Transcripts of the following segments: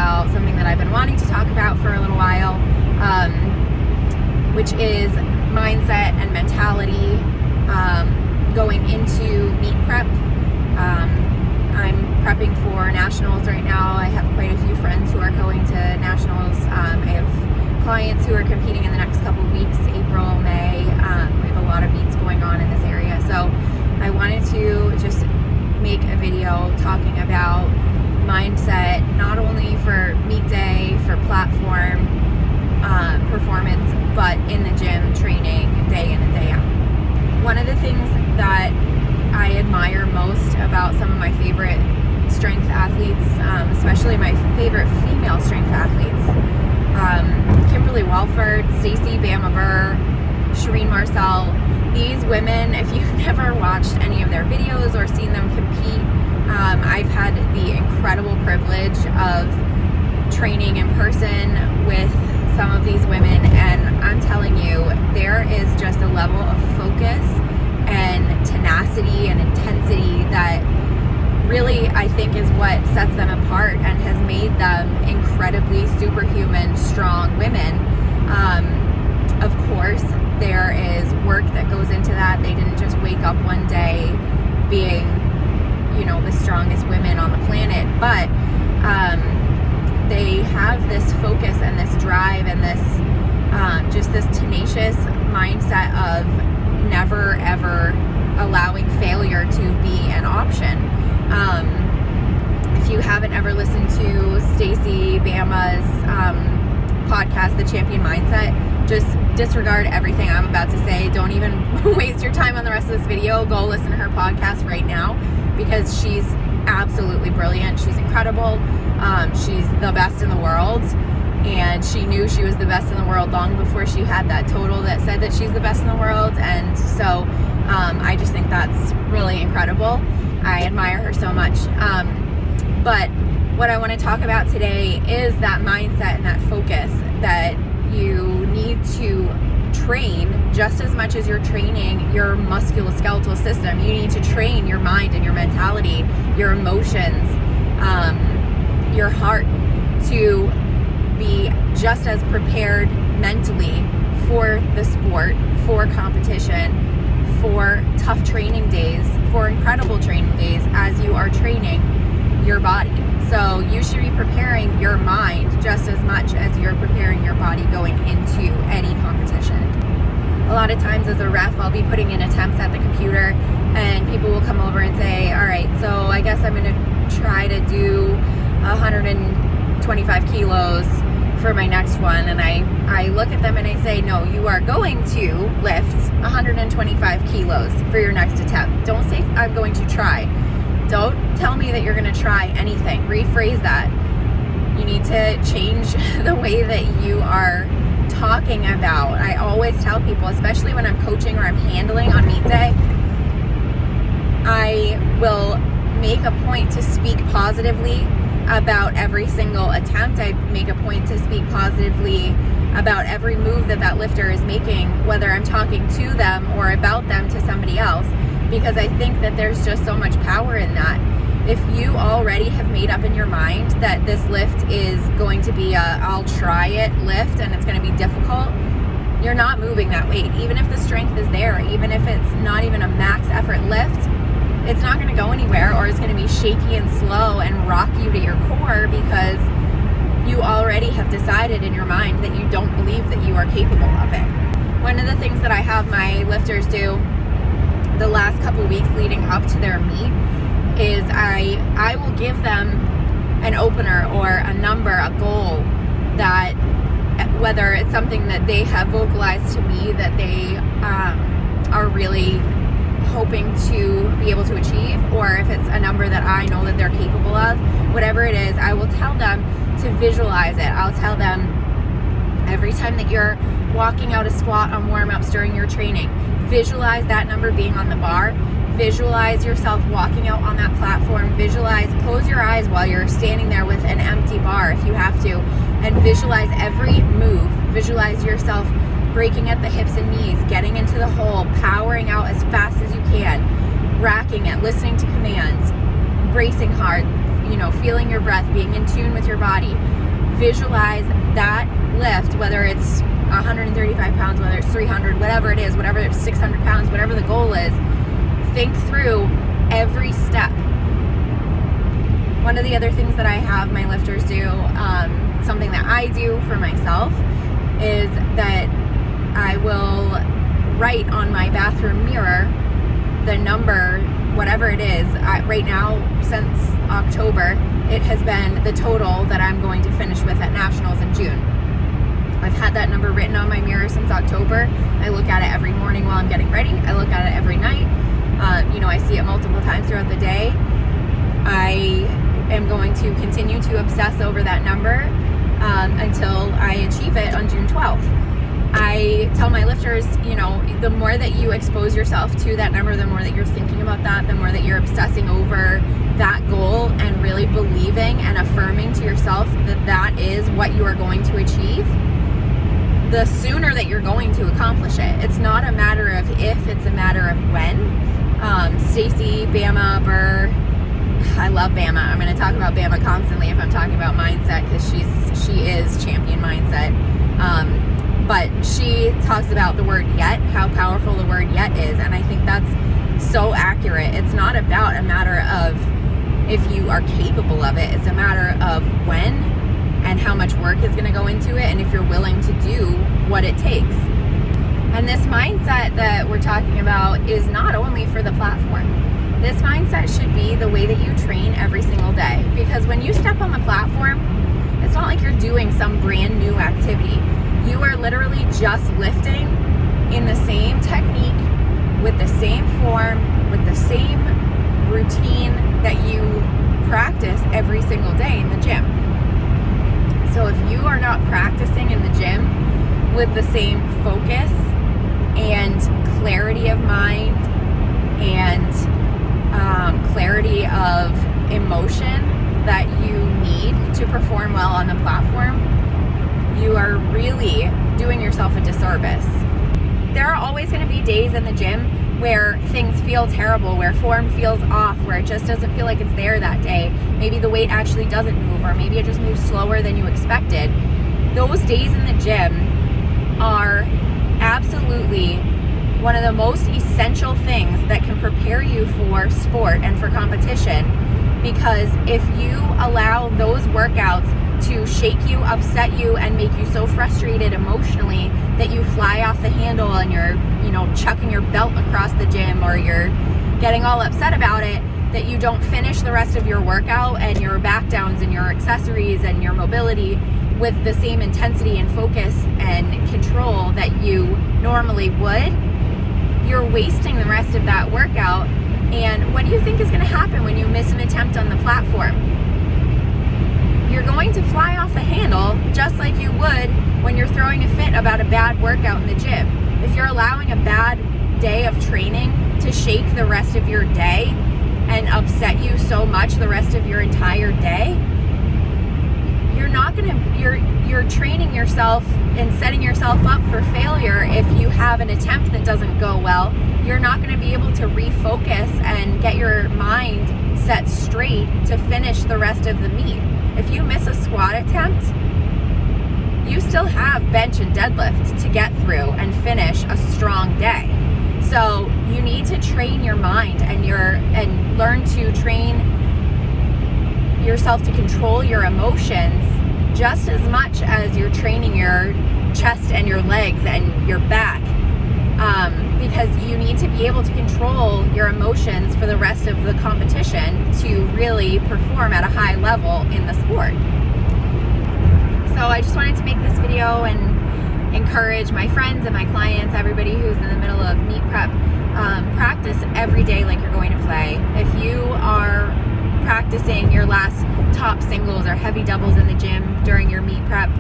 about something that I've been wanting to talk about for a little while, which is mindset and mentality going into meet prep. I'm prepping for nationals right now. I have quite a few friends who are going to nationals. I have clients who are competing in the next couple of weeks, April, May. We have a lot of meets going on in this area. So I wanted to just make a video talking about mindset, not only for meet day, for platform performance, but in the gym training day in and day out. One of the things that I admire most about some of my favorite strength athletes, especially my favorite female strength athletes, Kimberly Walford, Stacy Bama Burr, Shireen Marcel. These women, if you've never watched any of their videos or seen them compete, I've had the incredible privilege of training in person with some of these women, and I'm telling you, there is just a level of focus and tenacity and intensity that really, I think, is what sets them apart and has made them incredibly superhuman, strong women. Of course, there is work that goes into that. They didn't just wake up one day being, the strongest women on the planet, but they have this focus and this drive and this just this tenacious mindset of never ever allowing failure to be an option. If you haven't ever listened to Stacy Bama's podcast, The Champion Mindset, just disregard everything I'm about to say. Don't even waste your time on the rest of this video. Go listen to her podcast right now, because she's absolutely brilliant. She's incredible. She's the best in the world, and she knew she was the best in the world long before she had that total that said that she's the best in the world. And so I just think that's really incredible. I admire her so much. But what I want to talk about today is that mindset and that focus that you need to train just as much as you're training your musculoskeletal system. You need to train your mind and your mentality, your emotions, your heart, to be just as prepared mentally for the sport, for competition, for tough training days, for incredible training days, as you are training your body. So you should be preparing your mind just as much as you're preparing your body going into any competition. A lot of times as a ref, I'll be putting in attempts at the computer, and people will come over and say, all right, so I guess I'm going to try to do 125 kilos for my next one. And I look at them and I say, no, you are going to lift 125 kilos for your next attempt. Don't say I'm going to try. Don't tell me that you're going to try anything. Rephrase that. You need to change the way that you are talking about. I always tell people, especially when I'm coaching or I'm handling on meet day, I will make a point to speak positively about every single attempt. I make a point to speak positively about every move that lifter is making, whether I'm talking to them or about them to somebody else, because I think that there's just so much power in that. If you already have made up in your mind that this lift is going to be I'll try it lift and it's going to be difficult, you're not moving that weight. Even if the strength is there, even if it's not even a max effort lift, it's not going to go anywhere, or it's going to be shaky and slow and rock you to your core, because you already have decided in your mind that you don't believe that you are capable of it. One of the things that I have my lifters do the last couple weeks leading up to their meet is I will give them an opener or a number, a goal, that whether it's something that they have vocalized to me that they are really hoping to be able to achieve, or if it's a number that I know that they're capable of, whatever it is, I will tell them to visualize it. I'll tell them every time that you're walking out a squat on warm-ups during your training, visualize that number being on the bar. Visualize yourself walking out on that platform. Close your eyes while you're standing there with an empty bar if you have to, and visualize every move. Visualize yourself breaking at the hips and knees, getting into the hole, powering out as fast as you can, racking it, listening to commands, bracing hard, feeling your breath, being in tune with your body. Visualize that lift, whether it's 135 pounds, whether it's 300, whatever it is, whatever it's 600 pounds, whatever the goal is. Think through every step. One of the other things that I have my lifters do, something that I do for myself, is that I will write on my bathroom mirror the number, whatever it is. Right now, since October, it has been the total that I'm going to finish with at Nationals in June. I've had that number written on my mirror since October. I look at it every morning while I'm getting ready. I look at it every night. I see it multiple times throughout the day. I am going to continue to obsess over that number until I achieve it on June 12th. I tell my lifters, the more that you expose yourself to that number, the more that you're thinking about that, the more that you're obsessing over that goal and really believing and affirming to yourself that that is what you are going to achieve, the sooner that you're going to accomplish it. It's not a matter of if, it's a matter of when. Stacy, Bama, Burr, I love Bama. I'm going to talk about Bama constantly if I'm talking about mindset, because she is champion mindset. But she talks about the word yet, how powerful the word yet is. And I think that's so accurate. It's not about a matter of if you are capable of it. It's a matter of when and how much work is going to go into it, and if you're willing to do what it takes. And this mindset that we're talking about is not only for the platform. This mindset should be the way that you train every single day. Because when you step on the platform, it's not like you're doing some brand new activity. You are literally just lifting in the same technique, with the same form, with the same routine that you practice every single day in the gym. So if you are not practicing in the gym with the same focus and clarity of mind and clarity of emotion that you need to perform well on the platform, you are really doing yourself a disservice. There are always going to be days in the gym where things feel terrible, where form feels off, where it just doesn't feel like it's there that day. Maybe the weight actually doesn't move, or maybe it just moves slower than you expected. Those days in the gym are absolutely one of the most essential things that can prepare you for sport and for competition, because if you allow those workouts to shake you, upset you, and make you so frustrated emotionally that you fly off the handle and you're, chucking your belt across the gym, or you're getting all upset about it, that you don't finish the rest of your workout and your back downs and your accessories and your mobility with the same intensity and focus and control that you normally would, you're wasting the rest of that workout. And what do you think is going to happen when you miss an attempt on the platform? You're going to fly off the handle just like you would when you're throwing a fit about a bad workout in the gym. If you're allowing a bad day of training to shake the rest of your day and upset you so much the rest of your entire day, you're training yourself and setting yourself up for failure. If you have an attempt that doesn't go well, you're not going to be able to refocus and get your mind set straight to finish the rest of the meet. If you miss a squat attempt, you still have bench and deadlift to get through and finish a strong day. So you need to train your mind and learn to train yourself to control your emotions just as much as you're training your chest and your legs and your back, because you need to be able to control your emotions for the rest of the competition to really perform at a high level in the sport. So I just wanted to make this video and encourage my friends and my clients, everybody who's in the middle of meet prep, practice every day like you're going to play. If you are practicing your last top singles or heavy doubles in the gym during your meet prep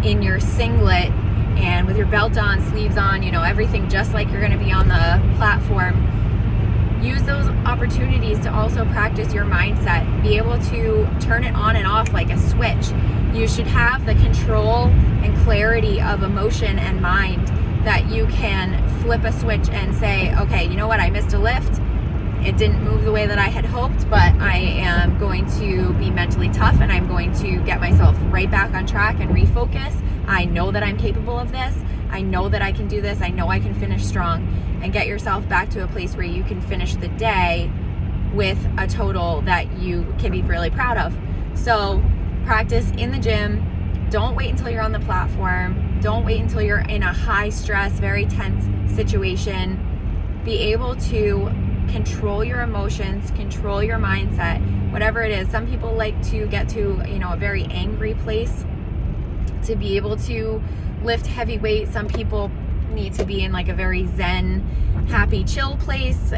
in your singlet and with your belt on, sleeves on, everything just like you're going to be on the platform, use those opportunities to also practice your mindset. Be able to turn it on and off like a switch. You should have the control and clarity of emotion and mind that you can flip a switch and say, okay, you know what, I missed a lift. It didn't move the way that I had hoped, but I am going to be mentally tough, and I'm going to get myself right back on track and refocus. I know that I'm capable of this. I know that I can do this. I know I can finish strong, and get yourself back to a place where you can finish the day with a total that you can be really proud of. So practice in the gym. Don't wait until you're on the platform. Don't wait until you're in a high stress, very tense situation. Be able to control your emotions, control your mindset, whatever it is. Some people like to get to, a very angry place to be able to lift heavy weight. Some people need to be in like a very zen, happy, chill place.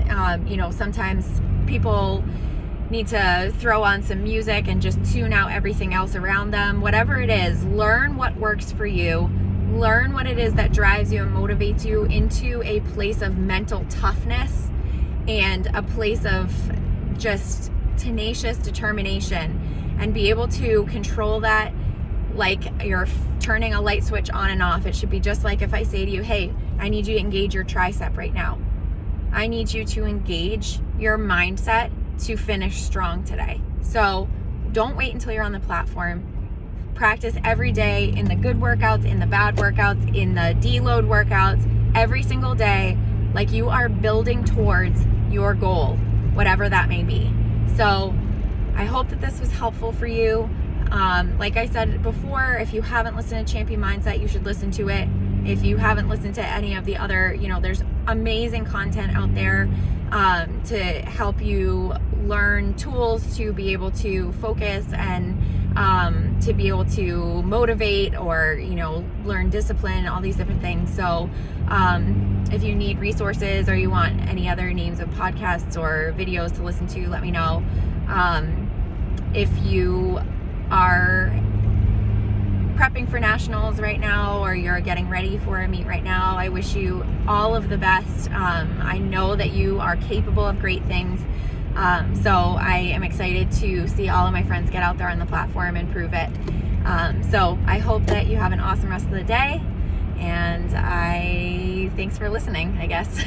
Sometimes people need to throw on some music and just tune out everything else around them. Whatever it is, learn what works for you. Learn what it is that drives you and motivates you into a place of mental toughness and a place of just tenacious determination, and be able to control that like you're turning a light switch on and off. It should be just like if I say to you, hey, I need you to engage your tricep right now. I need you to engage your mindset to finish strong today. So don't wait until you're on the platform. Practice every day, in the good workouts, in the bad workouts, in the deload workouts, every single day, like you are building towards your goal, whatever that may be. So I hope that this was helpful for you. Like I said before, if you haven't listened to Champion Mindset, you should listen to it. If you haven't listened to any of the other, there's amazing content out there to help you learn tools to be able to focus and to be able to motivate or, learn discipline, all these different things. So if you need resources or you want any other names of podcasts or videos to listen to, let me know. If you are prepping for nationals right now, or you're getting ready for a meet right now, I wish you all of the best. I know that you are capable of great things. So I am excited to see all of my friends get out there on the platform and prove it. So I hope that you have an awesome rest of the day, and thanks for listening, I guess.